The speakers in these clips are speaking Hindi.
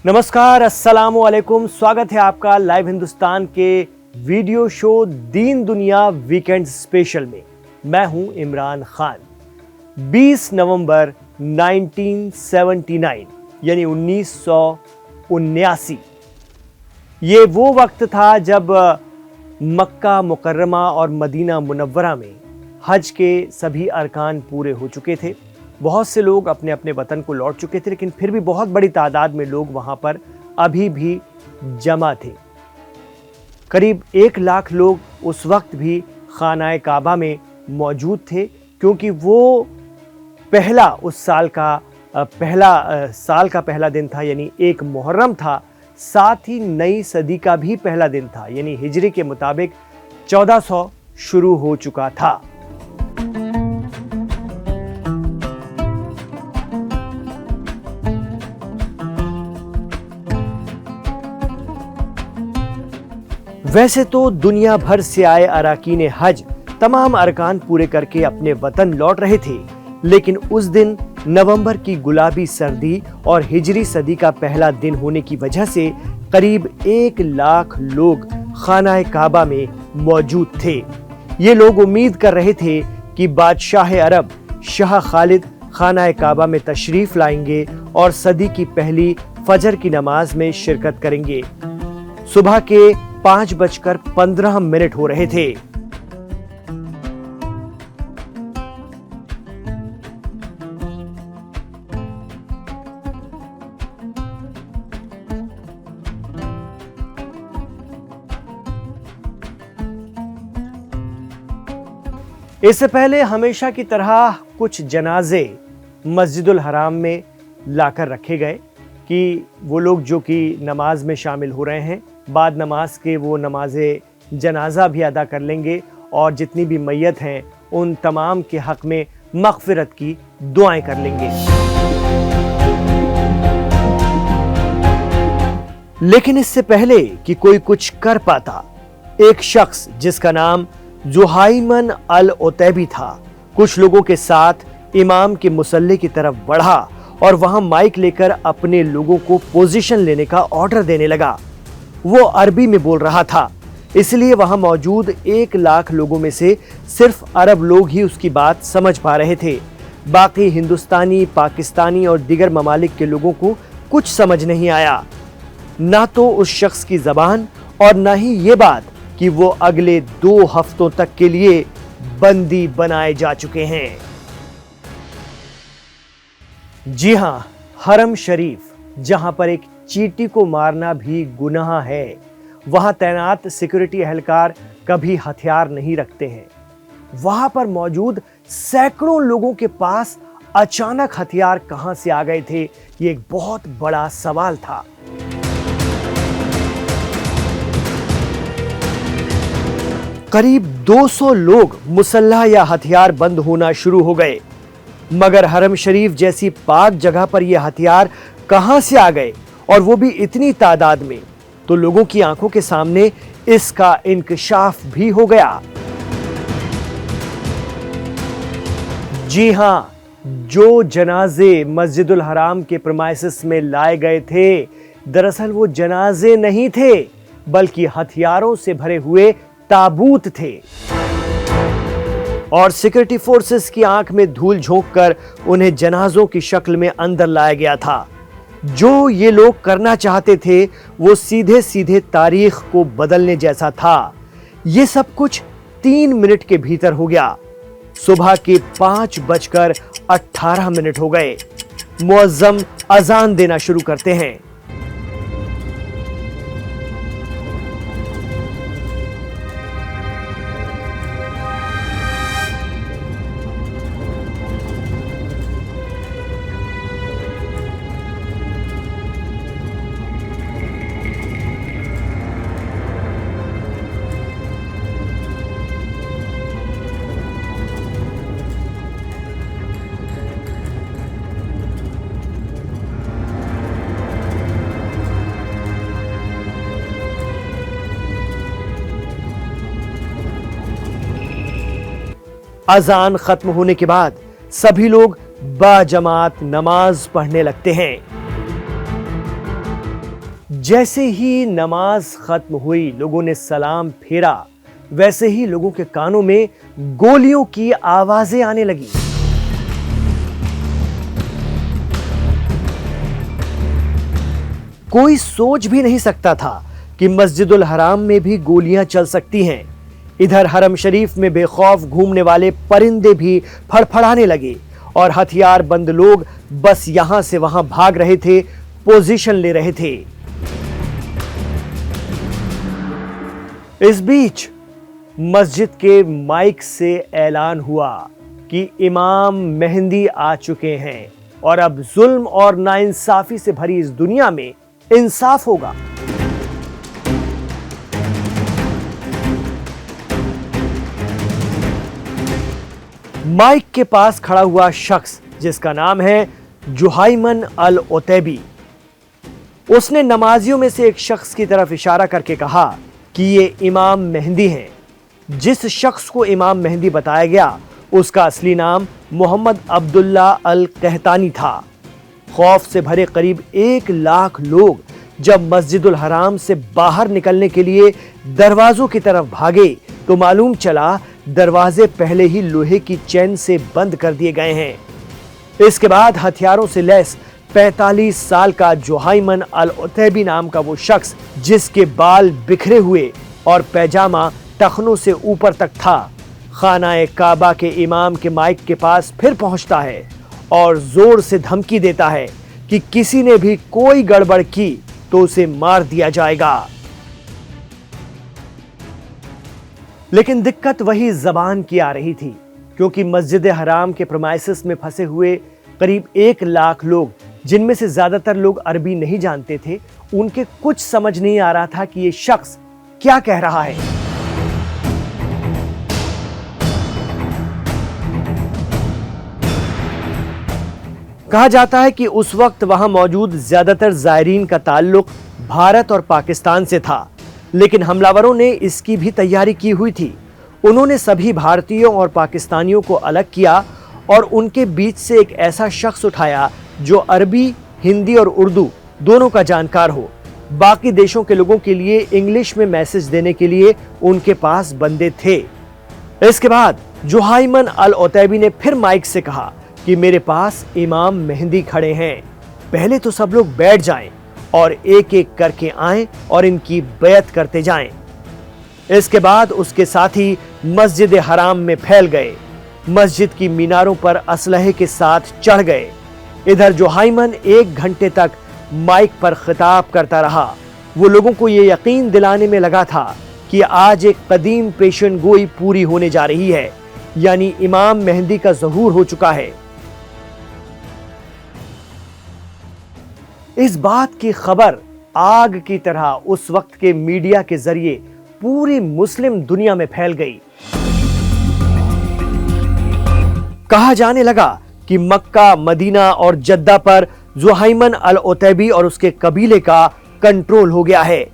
नमस्कार, अस्सलाम वालेकुम। स्वागत है आपका लाइव हिंदुस्तान के वीडियो शो दीन दुनिया वीकेंड स्पेशल में। मैं हूं इमरान खान। 20 नवंबर 1979 यानी 1979 ये वो वक्त था जब मक्का मुकर्रमा और मदीना मुनव्वरा में हज के सभी अरकान पूरे हो चुके थे। बहुत से लोग अपने अपने वतन को लौट चुके थे, लेकिन फिर भी बहुत बड़ी तादाद में लोग वहां पर अभी भी जमा थे। करीब 1 लाख लोग उस वक्त भी खानाए काबा में मौजूद थे, क्योंकि वो उस साल का पहला दिन था, यानी 1 मुहर्रम था। साथ ही नई सदी का भी पहला दिन था, यानी हिजरी के मुताबिक 1400 शुरू हो चुका था। वैसे तो दुनिया भर से आए अराकीन हज तमाम अरकान पूरे करके अपने वतन लौट रहे थे, लेकिन उस दिन नवंबर की गुलाबी सर्दी और हिजरी सदी का पहला दिन होने की वजह से करीब 1 लाख लोग खानाए काबा में मौजूद थे। ये लोग उम्मीद कर रहे थे कि बादशाह अरब शाह खालिद खानाए काबा में तशरीफ लाएंगे और सदी की पहली फजर की नमाज में शिरकत करेंगे। सुबह के 5:15 हो रहे थे। इससे पहले हमेशा की तरह कुछ जनाजे मस्जिदुल हराम में लाकर रखे गए कि वो लोग जो कि नमाज में शामिल हो रहे हैं, बाद नमाज के वो नमाज़े जनाजा भी अदा कर लेंगे और जितनी भी मैयत हैं उन तमाम के हक में मग़फ़िरत की दुआएं कर लेंगे। लेकिन इससे पहले कि कोई कुछ कर पाता, एक शख्स जिसका नाम जुहाइमन अल उतैबी था, कुछ लोगों के साथ इमाम के मुसल्ले की तरफ बढ़ा और वहां माइक लेकर अपने लोगों को पोजीशन लेने का ऑर्डर देने लगा। वो अरबी में बोल रहा था, इसलिए वहां मौजूद 1 लाख लोगों में से सिर्फ अरब लोग ही उसकी बात समझ पा रहे थे। बाकी हिंदुस्तानी, पाकिस्तानी और दीगर ममालिक के लोगों को कुछ समझ नहीं आया, ना तो उस शख्स की जबान और ना ही ये बात कि वो अगले 2 हफ्तों तक के लिए बंदी बनाए जा चुके हैं। जी हां, हरम शरीफ, जहां पर एक चींटी को मारना भी गुनाह है, वहां तैनात सिक्योरिटी एहलकार कभी हथियार नहीं रखते हैं। वहां पर मौजूद सैकड़ों लोगों के पास अचानक हथियार कहां से आ गए थे, ये एक बहुत बड़ा सवाल था। करीब 200 लोग मुसल्ला या हथियार बंद होना शुरू हो गए, मगर हरम शरीफ जैसी पाक जगह पर यह हथियार कहां से आ गए, और वो भी इतनी तादाद में, तो लोगों की आंखों के सामने इसका इंकशाफ भी हो गया। जी हां, जो जनाजे मस्जिदुल हराम के प्रीमाइसेस में लाए गए थे, दरअसल वो जनाजे नहीं थे, बल्कि हथियारों से भरे हुए ताबूत थे। और सिक्योरिटी फोर्सेस की आंख में धूल झोंककर उन्हें जनाजों की शक्ल में अंदर लाया गया था। जो ये लोग करना चाहते थे वो सीधे सीधे तारीख को बदलने जैसा था। ये सब कुछ 3 मिनट के भीतर हो गया। सुबह के 5:18 हो गए। मुअज्जम अजान देना शुरू करते हैं। अजान खत्म होने के बाद सभी लोग बाजमात नमाज पढ़ने लगते हैं। जैसे ही नमाज खत्म हुई, लोगों ने सलाम फेरा, वैसे ही लोगों के कानों में गोलियों की आवाजें आने लगी। कोई सोच भी नहीं सकता था कि मस्जिदुल हराम में भी गोलियां चल सकती हैं। इधर हरम शरीफ में बेखौफ घूमने वाले परिंदे भी फड़फड़ाने लगे और हथियार बंद लोग बस यहां से वहां भाग रहे थे, पोजीशन ले रहे थे। इस बीच मस्जिद के माइक से ऐलान हुआ कि इमाम मेहंदी आ चुके हैं और अब जुल्म और नाइंसाफी से भरी इस दुनिया में इंसाफ होगा। माइक के पास खड़ा हुआ शख्स, जिसका नाम है जुहाइमन अल ओतैबी, उसने नमाजियों में से एक शख्स की तरफ इशारा करके कहा कि ये इमाम मेहंदी हैं। जिस शख्स को इमाम मेहंदी बताया गया, उसका असली नाम मोहम्मद अब्दुल्ला अल कहतानी था। खौफ से भरे करीब 1 लाख लोग जब मस्जिदुल हराम से बाहर निकलने के लिए दरवाजों की तरफ भागे तो मालूम चला दरवाजे पहले ही लोहे की चेन से बंद कर दिए गए हैं। इसके बाद हथियारों से लैस 45 साल का जुहाइमन अल ओतैबी नाम का वो शख्स, जिसके बाल बिखरे हुए और पैजामा टखनों से ऊपर तक था, खानाए काबा के इमाम के माइक के पास फिर पहुंचता है और जोर से धमकी देता है कि किसी ने भी कोई गड़बड़ की तो उसे मार दिया जाएगा। लेकिन दिक्कत वही जबान की आ रही थी, क्योंकि मस्जिद हराम के प्रमाइसिस में फंसे हुए करीब 1 लाख लोग, जिनमें से ज्यादातर लोग अरबी नहीं जानते थे, उनके कुछ समझ नहीं आ रहा था कि ये शख्स क्या कह रहा है। कहा जाता है कि उस वक्त वहां मौजूद ज्यादातर जायरीन का ताल्लुक भारत और पाकिस्तान से था, लेकिन हमलावरों ने इसकी भी तैयारी की हुई थी। उन्होंने सभी भारतीयों और पाकिस्तानियों को अलग किया और उनके बीच से एक ऐसा शख्स उठाया जो अरबी, हिंदी और उर्दू दोनों का जानकार हो। बाकी देशों के लोगों के लिए इंग्लिश में मैसेज देने के लिए उनके पास बंदे थे। इसके बाद जुहाइमन अल ओतैबी ने फिर माइक से कहा कि मेरे पास इमाम मेहंदी खड़े हैं, पहले तो सब लोग बैठ जाएं और एक एक करके आएं और इनकी बैत करते जाएं। इसके बाद उसके साथी मस्जिद हराम में फैल गए, मस्जिद की मीनारों पर असलहे के साथ चढ़ गए। इधर जुहाइमन 1 घंटे तक माइक पर खिताब करता रहा। वो लोगों को ये यकीन दिलाने में लगा था कि आज एक कदीम पेशन गोई पूरी होने जा रही है, यानी इमाम मेहंदी का ज़हूर हो चुका है। इस बात की खबर आग की तरह उस वक्त के मीडिया के जरिए पूरी मुस्लिम दुनिया में फैल गई। कहा जाने लगा कि मक्का, मदीना और जद्दा पर जुहाइमन अल ओतैबी और उसके कबीले का कंट्रोल हो गया है।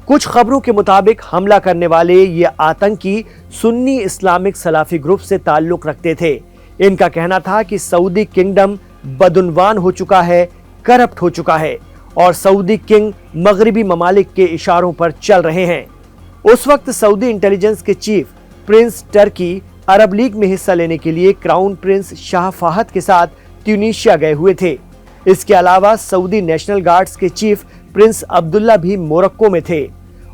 कुछ खबरों के मुताबिक हमला करने वाले ये आतंकी सुन्नी इस्लामिक सलाफी ग्रुप से ताल्लुक रखते थे। इनका कहना था कि सऊदी किंगडम बदउनवान हो चुका है, करप्ट हो चुका है और सऊदी किंग मगरिबी ममालिक के इशारों पर चल रहे हैं। उस वक्त सऊदी इंटेलिजेंस के चीफ प्रिंस टर्की अरब लीग में हिस्सा लेने के लिए क्राउन प्रिंस शाह फाहद के साथ ट्यूनीशिया गए हुए थे। इसके अलावा सऊदी नेशनल गार्ड्स के चीफ प्रिंस अब्दुल्ला भी मोरक्को में थे।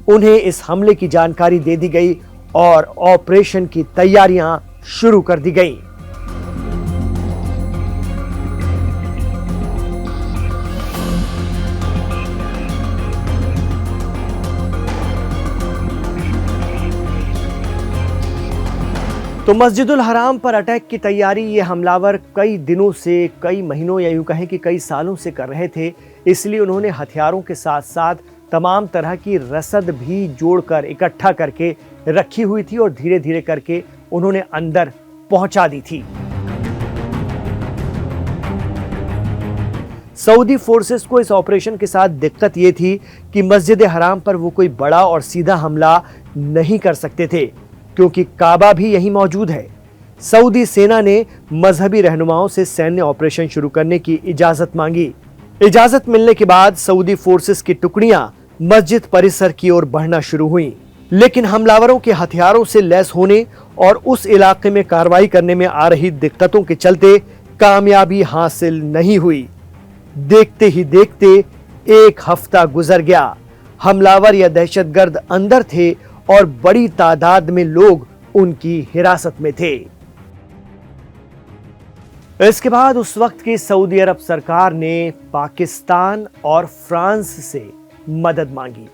उन्हें इस हमले की जानकारी दे दी गई और ऑपरेशन की तैयारियां शुरू कर दी गई। तो मस्जिदुल हराम पर अटैक की तैयारी ये हमलावर कई दिनों से, कई महीनों या यूं कहें कि कई सालों से कर रहे थे। इसलिए उन्होंने हथियारों के साथ साथ तमाम तरह की रसद भी जोड़कर इकट्ठा करके रखी हुई थी और धीरे धीरे करके उन्होंने अंदर पहुंचा दी थी। सऊदी फोर्सेस को इस ऑपरेशन के साथ दिक्कत ये थी कि मस्जिद हराम पर वो कोई बड़ा और सीधा हमला नहीं कर सकते थे, क्योंकि काबा भी यहीं मौजूद है। सऊदी सेना ने मजहबी रहनुमाओं से सैन्य ऑपरेशन शुरू करने की इजाजत मांगी, इजाजत मिलने के बाद सऊदी फोर्सेस की टुकड़ियां मस्जिद परिसर की ओर बढ़ना शुरू हुई, लेकिन हमलावरों के हथियारों से लैस होने और उस इलाके में कार्रवाई करने में आ रही दिक्कतों के चलते कामयाबी हासिल नहीं हुई। देखते ही देखते एक हफ्ता गुजर गया। हमलावर या दहशतगर्द अंदर थे और बड़ी तादाद में लोग उनकी हिरासत में थे। इसके बाद उस वक्त की सऊदी अरब सरकार ने पाकिस्तान और फ्रांस से मदद मांगी।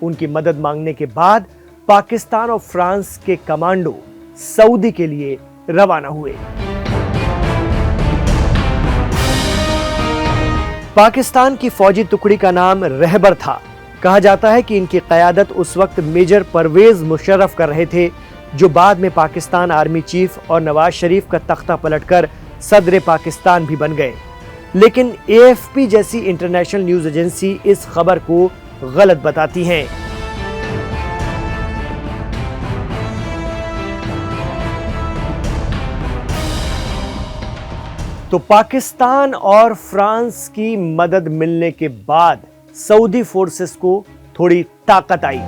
उनकी मदद मांगने के बाद पाकिस्तान और फ्रांस के कमांडो सऊदी के लिए रवाना हुए। पाकिस्तान की फौजी टुकड़ी का नाम रहबर था। कहा जाता है कि इनकी क़यादत उस वक्त मेजर परवेज मुशर्रफ कर रहे थे, जो बाद में पाकिस्तान आर्मी चीफ और नवाज शरीफ का तख्ता पलटकर सदर पाकिस्तान भी बन गए। लेकिन AFP जैसी इंटरनेशनल न्यूज एजेंसी इस खबर को गलत बताती हैं। तो पाकिस्तान और फ्रांस की मदद मिलने के बाद सऊदी फोर्सेस को थोड़ी ताकत आई।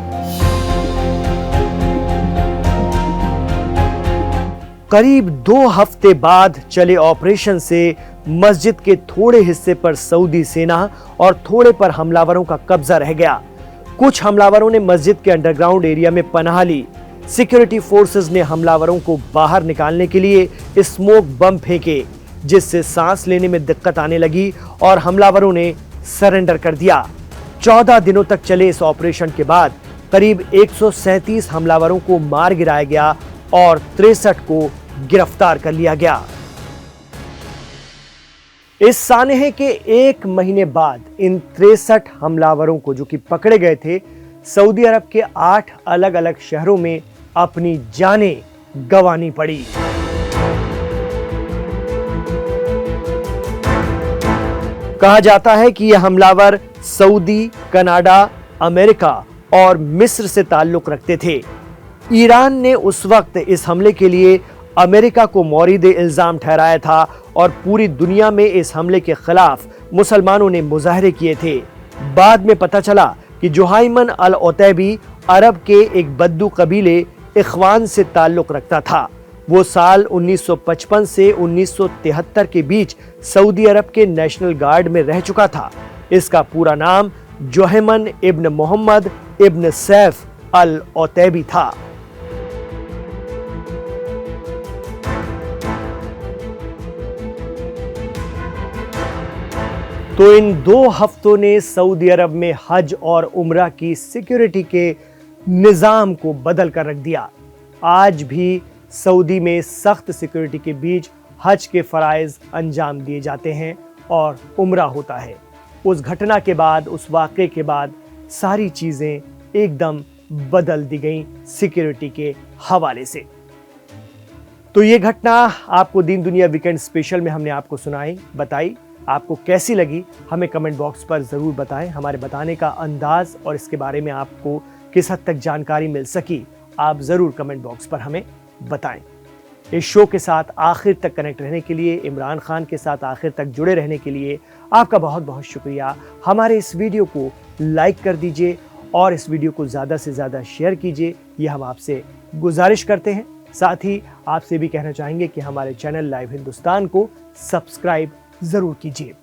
करीब 2 हफ्ते बाद चले ऑपरेशन से मस्जिद के थोड़े हिस्से पर सऊदी सेना और थोड़े पर हमलावरों का कब्जा रह गया। कुछ हमलावरों ने मस्जिद के अंडरग्राउंड एरिया में पनाह ली। सिक्योरिटी फोर्सेस ने हमलावरों को बाहर निकालने के लिए स्मोक बम फेंके, जिससे सांस लेने में दिक्कत आने लगी और हमलावरों ने सरेंडर कर दिया। 14 दिनों तक चले इस ऑपरेशन के बाद करीब 137 हमलावरों को मार गिराया गया और 63 को गिरफ्तार कर लिया गया। इस सानहे के 1 महीने बाद इन 63 हमलावरों को, जो कि पकड़े गए थे, सऊदी अरब के 8 अलग अलग शहरों में अपनी जानें गंवानी पड़ी। कहा जाता है कि यह हमलावर सऊदी, कनाडा, अमेरिका और मिस्र से ताल्लुक रखते थे। ईरान ने उस वक्त इस हमले के लिए अमेरिका को मौरिद इल्जाम ठहराया था और पूरी दुनिया में इस हमले के खिलाफ मुसलमानों ने मुजाहरे किए थे। बाद में पता चला कि जुहाइमन अल ओतैबी अरब के एक बद्दू कबीले इख्वान से ताल्लुक रखता था। वो साल 1955 से 1973 के बीच सऊदी अरब के नेशनल गार्ड में रह चुका था। इसका पूरा नाम जुहैमन इब्न मोहम्मद इब्न सैफ अल ओतैबी था। तो इन 2 हफ्तों ने सऊदी अरब में हज और उम्रा की सिक्योरिटी के निजाम को बदल कर रख दिया। आज भी सऊदी में सख्त सिक्योरिटी के बीच हज के फराइज अंजाम दिए जाते हैं और उम्रा होता है। उस घटना के बाद, उस वाक़े के बाद सारी चीज़ें एकदम बदल दी गई सिक्योरिटी के हवाले से। तो ये घटना आपको दीन दुनिया वीकेंड स्पेशल में हमने आपको सुनाई, बताई। आपको कैसी लगी हमें कमेंट बॉक्स पर ज़रूर बताएं। हमारे बताने का अंदाज और इसके बारे में आपको किस हद तक जानकारी मिल सकी, आप ज़रूर कमेंट बॉक्स पर हमें बताएं। इस शो के साथ आखिर तक कनेक्ट रहने के लिए, इमरान खान के साथ आखिर तक जुड़े रहने के लिए आपका बहुत बहुत शुक्रिया। हमारे इस वीडियो को लाइक कर दीजिए और इस वीडियो को ज़्यादा से ज़्यादा शेयर कीजिए, ये हम आपसे गुजारिश करते हैं। साथ ही आपसे भी कहना चाहेंगे कि हमारे चैनल लाइव हिंदुस्तान को सब्सक्राइब ज़रूर कीजिए।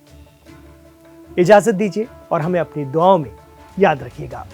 इजाज़त दीजिए और हमें अपनी दुआओं में याद रखिएगा।